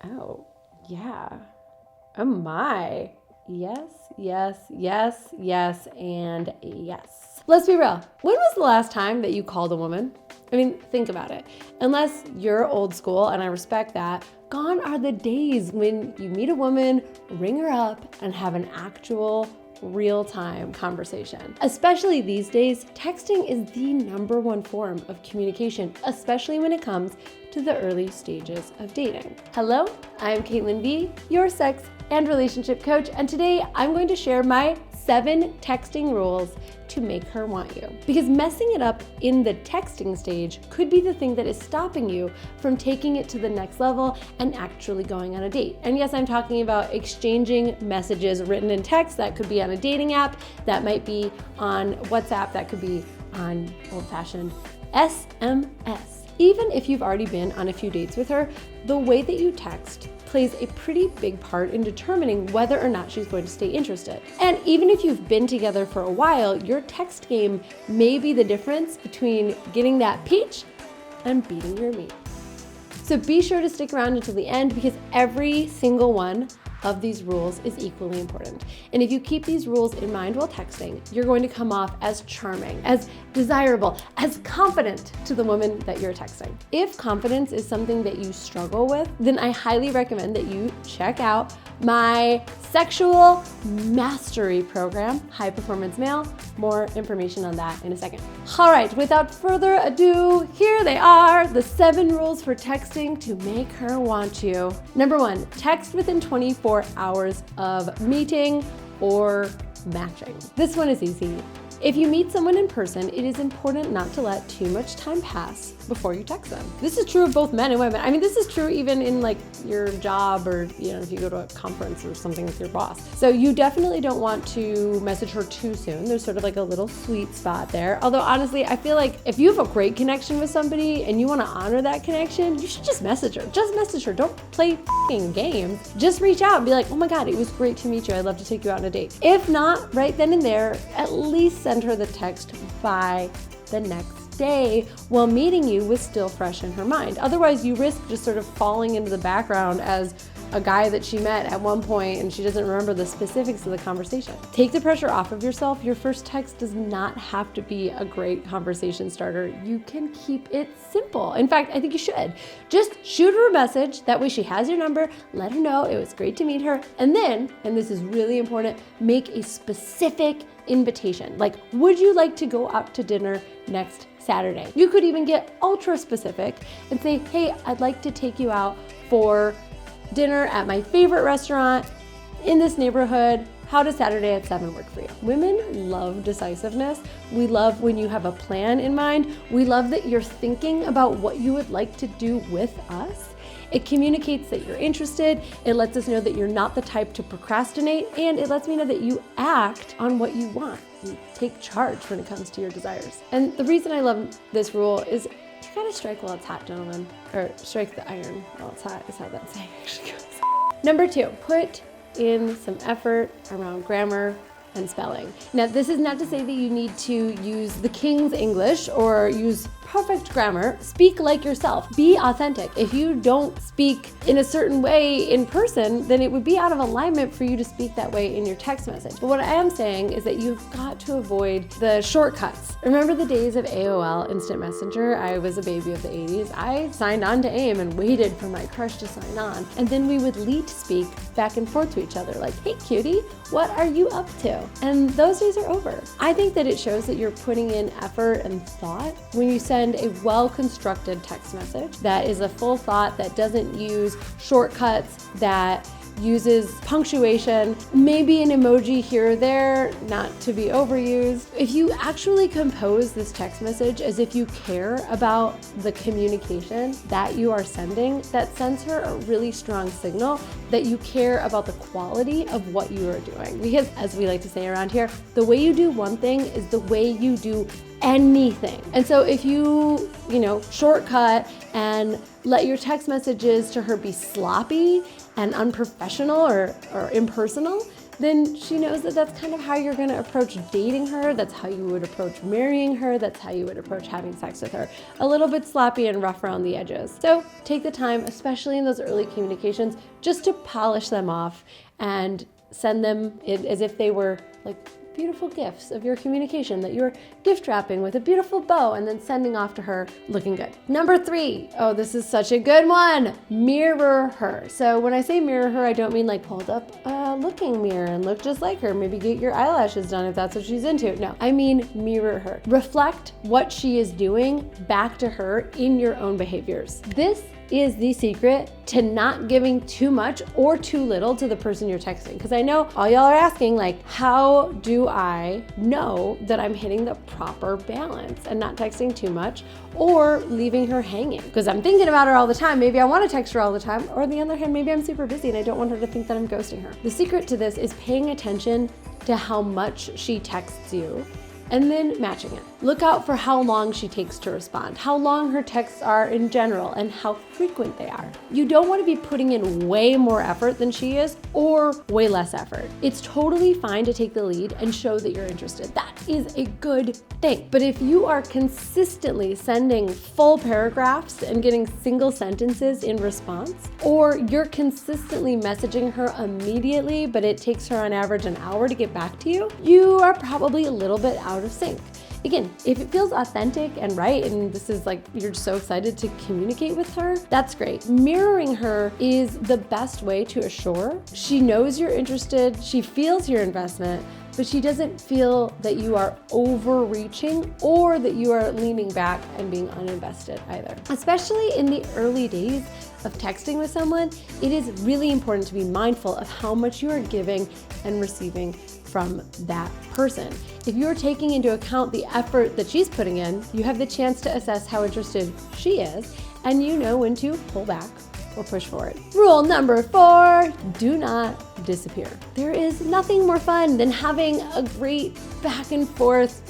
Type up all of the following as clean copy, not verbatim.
Oh, yeah. Oh my. Yes, yes, yes, yes, and yes. Let's be real. When was the last time that you called a woman? I mean, think about it. Unless you're old school, and I respect that, gone are the days when you meet a woman, ring her up, and have an actual real-time conversation. Especially these days, texting is the #1 form of communication, especially when it comes to the early stages of dating. Hello, I'm Caitlin V, your sex and relationship coach, and today I'm going to share my 7 texting rules to make her want you. Because messing it up in the texting stage could be the thing that is stopping you from taking it to the next level and actually going on a date. And yes, I'm talking about exchanging messages written in text. That could be on a dating app, that might be on WhatsApp, that could be on old-fashioned SMS. Even if you've already been on a few dates with her, the way that you text plays a pretty big part in determining whether or not she's going to stay interested. And even if you've been together for a while, your text game may be the difference between getting that peach and beating your meat. So be sure to stick around until the end because every single one of these rules is equally important. And if you keep these rules in mind while texting, you're going to come off as charming, as desirable, as confident to the woman that you're texting. If confidence is something that you struggle with, then I highly recommend that you check out my sexual mastery program, High Performance Male. More information on that in a second. All right, without further ado, here they are, the 7 rules for texting to make her want you. Number 1, text within 24 hours of meeting or matching. This one is easy. If you meet someone in person, it is important not to let too much time pass before you text them. This is true of both men and women. I mean, this is true even in like your job or, if you go to a conference or something with your boss. So you definitely don't want to message her too soon. There's sort of like a little sweet spot there. Although honestly, I feel like if you have a great connection with somebody and you want to honor that connection, you should just message her. Just message her. Don't play f***ing games. Just reach out and be like, oh my God, it was great to meet you. I'd love to take you out on a date. If not, right then and there, at least send her the text by the next day while meeting you was still fresh in her mind. Otherwise, you risk just sort of falling into the background as a guy that she met at one point and she doesn't remember the specifics of the conversation. Take the pressure off of yourself. Your first text does not have to be a great conversation starter. You can keep it simple. In fact, I think you should. Just shoot her a message. That way she has your number. Let her know it was great to meet her. And then, and this is really important, make a specific invitation. Like, would you like to go out to dinner next Saturday? You could even get ultra specific and say, hey, I'd like to take you out for dinner at my favorite restaurant in this neighborhood. How does Saturday at 7 work for you? Women love decisiveness. We love when you have a plan in mind. We love that you're thinking about what you would like to do with us. It communicates that you're interested. It lets us know that you're not the type to procrastinate, and it lets me know that you act on what you want. You take charge when it comes to your desires. And the reason I love this rule is you gotta strike while it's hot, gentlemen. Or strike the iron while it's hot is how that saying actually goes. Number 2, put in some effort around grammar and spelling. Now, this is not to say that you need to use the King's English or use perfect grammar. Speak like yourself. Be authentic. If you don't speak in a certain way in person, then it would be out of alignment for you to speak that way in your text message. But what I am saying is that you've got to avoid the shortcuts. Remember the days of AOL Instant Messenger? I was a baby of the 80s. I signed on to AIM and waited for my crush to sign on. And then we would leet speak back and forth to each other like, hey cutie, what are you up to? And those days are over. I think that it shows that you're putting in effort and thought when you send a well-constructed text message that is a full thought, that doesn't use shortcuts, that uses punctuation, maybe an emoji here or there, not to be overused. If you actually compose this text message as if you care about the communication that you are sending, that sends her a really strong signal that you care about the quality of what you are doing. Because as we like to say around here, the way you do one thing is the way you do anything. And so if you shortcut and let your text messages to her be sloppy and unprofessional or impersonal, then she knows that that's kind of how you're going to approach dating her. That's how you would approach marrying her. That's how you would approach having sex with her. A little bit sloppy and rough around the edges. So take the time, especially in those early communications, just to polish them off and send them as if they were like beautiful gifts of your communication that you're gift wrapping with a beautiful bow and then sending off to her looking good. Number 3, oh, this is such a good one. Mirror her. So when I say mirror her, I don't mean like hold up a looking mirror and look just like her. Maybe get your eyelashes done if that's what she's into. No, I mean mirror her. Reflect what she is doing back to her in your own behaviors. This is the secret to not giving too much or too little to the person you're texting. Because I know all y'all are asking, like, how do I know that I'm hitting the proper balance and not texting too much or leaving her hanging? Because I'm thinking about her all the time. Maybe I want to text her all the time. Or on the other hand, maybe I'm super busy and I don't want her to think that I'm ghosting her. The secret to this is paying attention to how much she texts you and then matching it. Look out for how long she takes to respond, how long her texts are in general, and how frequent they are. You don't want to be putting in way more effort than she is or way less effort. It's totally fine to take the lead and show that you're interested. That is a good thing. But if you are consistently sending full paragraphs and getting single sentences in response, or you're consistently messaging her immediately, but it takes her on average an hour to get back to you, you are probably a little bit out of sync. Again, if it feels authentic and right, and this is like, you're so excited to communicate with her, that's great. Mirroring her is the best way to assure she knows you're interested, she feels your investment, but she doesn't feel that you are overreaching or that you are leaning back and being uninvested either. Especially in the early days of texting with someone, it is really important to be mindful of how much you are giving and receiving from that person. If you're taking into account the effort that she's putting in, you have the chance to assess how interested she is, and you know when to pull back or push forward. Rule number 4, do not disappear. There is nothing more fun than having a great back and forth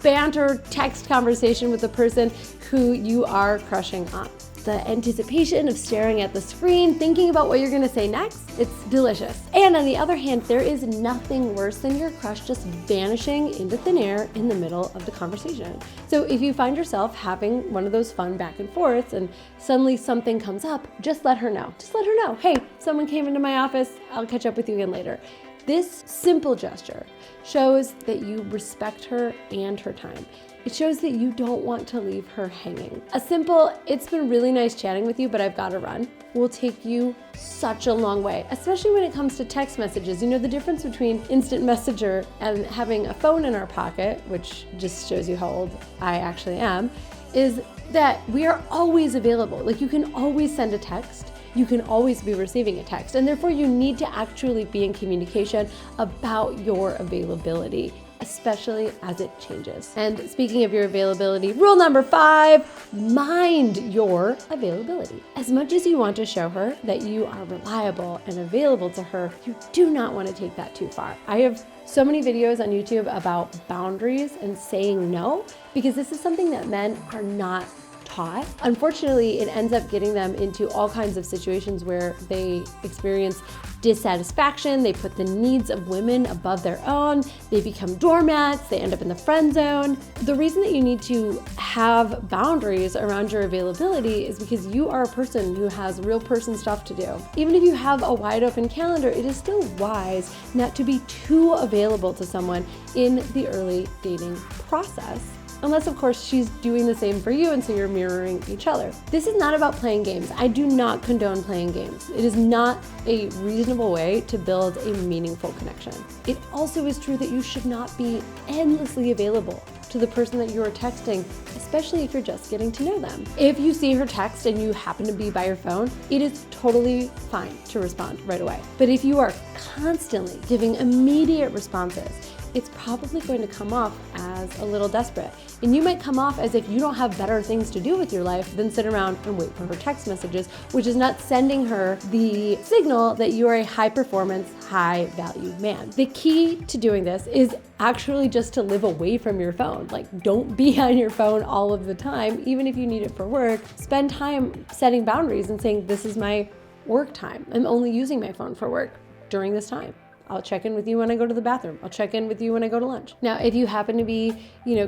banter text conversation with the person who you are crushing on. The anticipation of staring at the screen, thinking about what you're gonna say next, it's delicious. And on the other hand, there is nothing worse than your crush just vanishing into thin air in the middle of the conversation. So if you find yourself having one of those fun back and forths and suddenly something comes up, just let her know. Just let her know, hey, someone came into my office, I'll catch up with you again later. This simple gesture shows that you respect her and her time. It shows that you don't want to leave her hanging. A simple, it's been really nice chatting with you, but I've got to run, will take you such a long way, especially when it comes to text messages. You know, the difference between instant messenger and having a phone in our pocket, which just shows you how old I actually am, is that we are always available. Like, you can always send a text. You can always be receiving a text, and therefore you need to actually be in communication about your availability, especially as it changes. And speaking of your availability, rule number 5, mind your availability. As much as you want to show her that you are reliable and available to her, you do not want to take that too far. I have so many videos on YouTube about boundaries and saying no, because this is something that men are not taught. Unfortunately, it ends up getting them into all kinds of situations where they experience dissatisfaction, they put the needs of women above their own, they become doormats, they end up in the friend zone. The reason that you need to have boundaries around your availability is because you are a person who has real person stuff to do. Even if you have a wide open calendar, it is still wise not to be too available to someone in the early dating process. Unless, of course, she's doing the same for you, and so you're mirroring each other. This is not about playing games. I do not condone playing games. It is not a reasonable way to build a meaningful connection. It also is true that you should not be endlessly available to the person that you are texting, especially if you're just getting to know them. If you see her text and you happen to be by your phone, it is totally fine to respond right away. But if you are constantly giving immediate responses, it's probably going to come off as a little desperate. And you might come off as if you don't have better things to do with your life than sit around and wait for her text messages, which is not sending her the signal that you are a high performance, high value man. The key to doing this is actually just to live away from your phone. Like, don't be on your phone all of the time, even if you need it for work. Spend time setting boundaries and saying, this is my work time. I'm only using my phone for work during this time. I'll check in with you when I go to the bathroom. I'll check in with you when I go to lunch. Now, if you happen to be,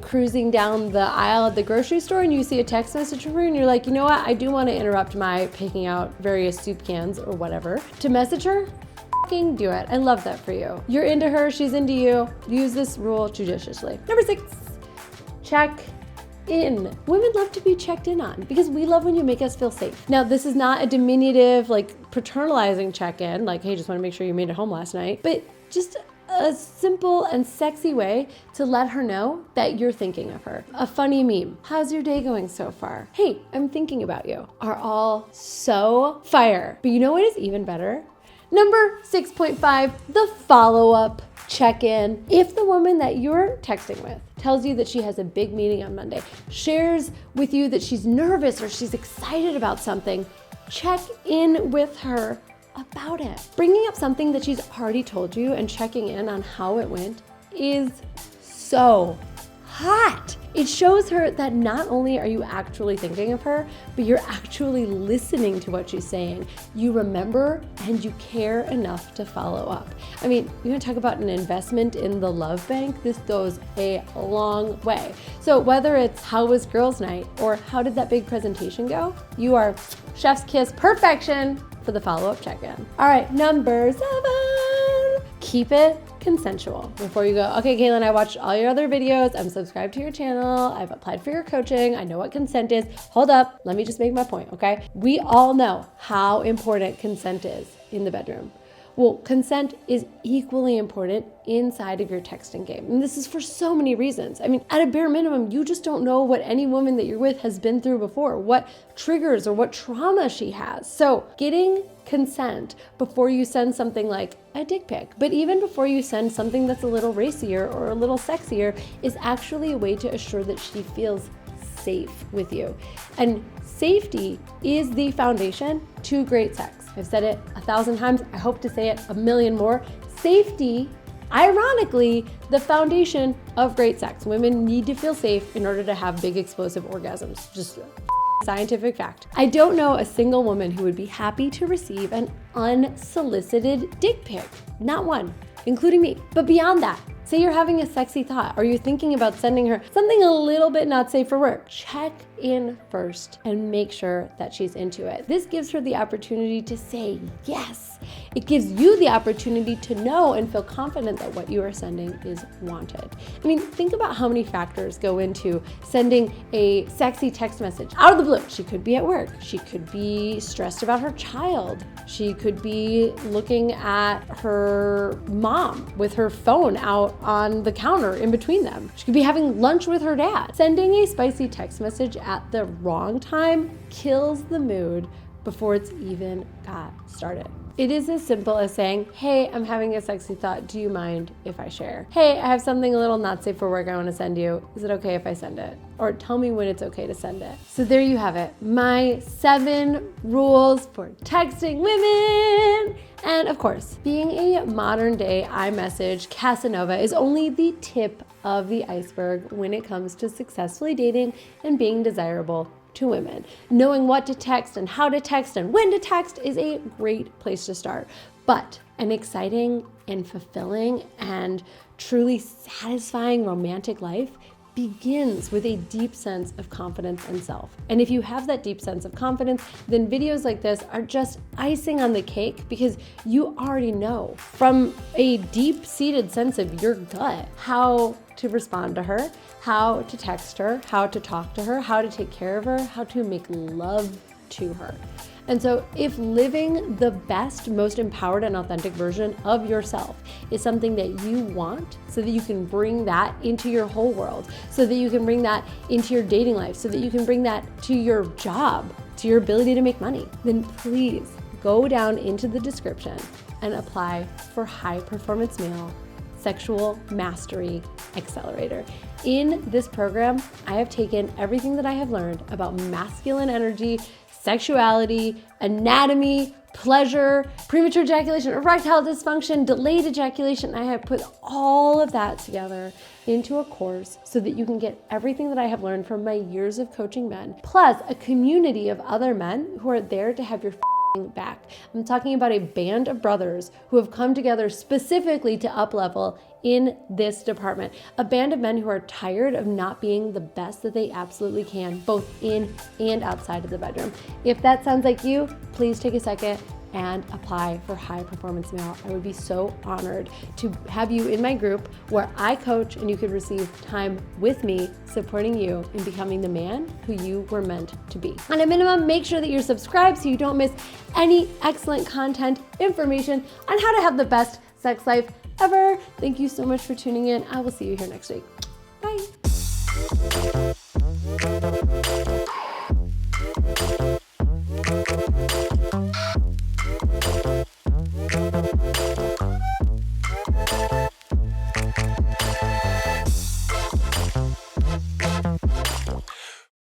cruising down the aisle at the grocery store and you see a text message from her and you're like, you know what, I do want to interrupt my picking out various soup cans or whatever to message her, fucking do it. I love that for you. You're into her, she's into you. Use this rule judiciously. Number 6, check in. Women love to be checked in on because we love when you make us feel safe. Now, this is not a diminutive, paternalizing check-in, hey, just want to make sure you made it home last night, but just a simple and sexy way to let her know that you're thinking of her. A funny meme. How's your day going so far? Hey, I'm thinking about you. Are all so fire. But you know what is even better? Number 6.5, the follow-up check-in. If the woman that you're texting with tells you that she has a big meeting on Monday, shares with you that she's nervous or she's excited about something, check in with her about it. Bringing up something that she's already told you and checking in on how it went is so hot. It shows her that not only are you actually thinking of her, but you're actually listening to what she's saying. You remember and you care enough to follow up. I mean, you want to talk about an investment in the love bank? This goes a long way. So whether it's how was girls' night or how did that big presentation go, you are chef's kiss perfection for the follow-up check-in. All right, number 7, keep it consensual. Before you go, okay, Caitlin, I watched all your other videos. I'm subscribed to your channel. I've applied for your coaching. I know what consent is. Hold up. Let me just make my point, okay? We all know how important consent is in the bedroom. Well, consent is equally important inside of your texting game. And this is for so many reasons. I mean, at a bare minimum, you just don't know what any woman that you're with has been through before, what triggers or what trauma she has. So getting consent before you send something like a dick pic, but even before you send something that's a little racier or a little sexier, is actually a way to assure that she feels safe with you. And safety is the foundation to great sex. I've said it 1,000 times. I hope to say it a million more. Safety, ironically, the foundation of great sex. Women need to feel safe in order to have big explosive orgasms. Just scientific fact. I don't know a single woman who would be happy to receive an unsolicited dick pic. Not one, including me. But beyond that, say you're having a sexy thought or you're thinking about sending her something a little bit not safe for work. Check in first and make sure that she's into it. This gives her the opportunity to say yes. It gives you the opportunity to know and feel confident that what you are sending is wanted. I mean, think about how many factors go into sending a sexy text message out of the blue. She could be at work. She could be stressed about her child. She could be looking at her mom with her phone out on the counter in between them. She could be having lunch with her dad. Sending a spicy text message at the wrong time kills the mood before it's even got started. It is as simple as saying, hey, I'm having a sexy thought. Do you mind if I share? Hey, I have something a little not safe for work I want to send you. Is it okay if I send it? Or tell me when it's okay to send it. So there you have it. My 7 rules for texting women. And of course, being a modern day iMessage Casanova is only the tip of the iceberg when it comes to successfully dating and being desirable to women. Knowing what to text and how to text and when to text is a great place to start. But an exciting and fulfilling and truly satisfying romantic life begins with a deep sense of confidence and self. And if you have that deep sense of confidence, then videos like this are just icing on the cake because you already know from a deep-seated sense of your gut how to respond to her, how to text her, how to talk to her, how to take care of her, how to make love to her. And so if living the best, most empowered and authentic version of yourself is something that you want so that you can bring that into your whole world, so that you can bring that into your dating life, so that you can bring that to your job, to your ability to make money, then please go down into the description and apply for High Performance Male Sexual Mastery Accelerator. In this program, I have taken everything that I have learned about masculine energy, sexuality, anatomy, pleasure, premature ejaculation, erectile dysfunction, delayed ejaculation. I have put all of that together into a course so that you can get everything that I have learned from my years of coaching men, plus a community of other men who are there to have your back. I'm talking about a band of brothers who have come together specifically to up-level in this department. A band of men who are tired of not being the best that they absolutely can, both in and outside of the bedroom. If that sounds like you, please take a second and apply for High Performance Male. I would be so honored to have you in my group where I coach and you could receive time with me supporting you in becoming the man who you were meant to be. On a minimum, make sure that you're subscribed so you don't miss any excellent content, information on how to have the best sex life ever. Thank you so much for tuning in. I will see you here next week.